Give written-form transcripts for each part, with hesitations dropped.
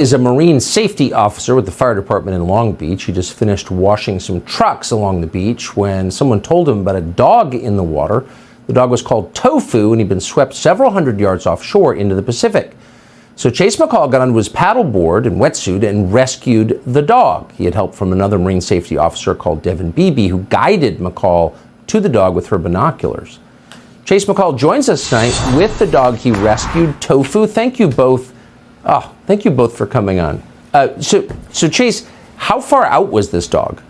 is a marine safety officer with the fire department in Long Beach. He just finished washing some trucks along the beach when someone told him about a dog in the water. The dog was called Tofu, and he'd been swept several hundred yards offshore into the Pacific. So Chase McCall got onto his paddleboard and wetsuit and rescued the dog. He had help from another marine safety officer called Devin Beebe, who guided McCall to the dog with her binoculars. Chase McCall joins us tonight with the dog he rescued, Tofu. Thank you both. Thank you both for coming on. So Chase, how far out was this dog?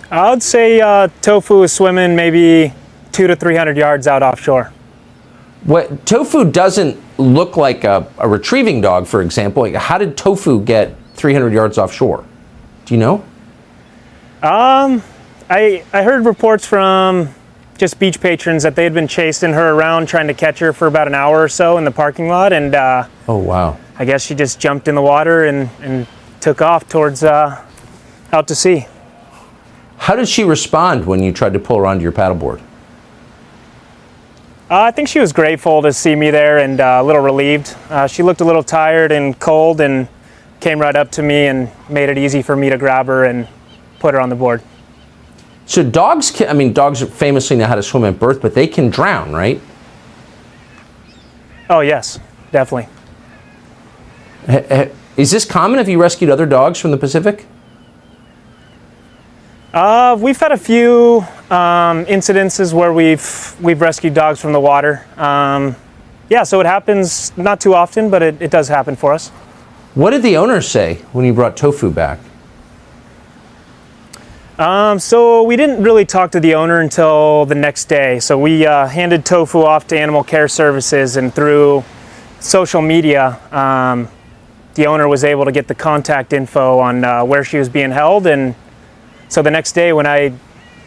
I would say Tofu was swimming maybe 200 to 300 yards out offshore. What Tofu doesn't look like a retrieving dog, for example. Like, how did Tofu get 300 yards offshore? Do you know? I heard reports from just beach patrons that they had been chasing her around trying to catch her for about an hour or so in the parking lot, and oh wow! I guess she just jumped in the water and took off towards out to sea. How did she respond when you tried to pull her onto your paddleboard? I think she was grateful to see me there and a little relieved. She looked a little tired and cold and came right up to me and made it easy for me to grab her and put her on the board. So dogs dogs famously know how to swim at birth, but they can drown, right? Oh yes, definitely. Is this common? Have you rescued other dogs from the Pacific? We've had a few incidences where we've rescued dogs from the water. Yeah, so it happens not too often, but it does happen for us. What did the owner say when you brought Tofu back? So we didn't really talk to the owner until the next day. So we handed Tofu off to Animal Care Services, and through social media, the owner was able to get the contact info on where she was being held. And so the next day when I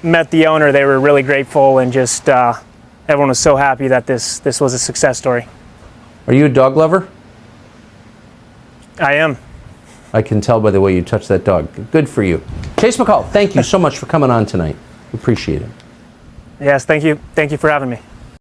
met the owner, they were really grateful, and just everyone was so happy that this was a success story. Are you a dog lover? I am. I can tell by the way you touch that dog. Good for you. Chase McCall, thank you so much for coming on tonight. Appreciate it. Yes, thank you. Thank you for having me.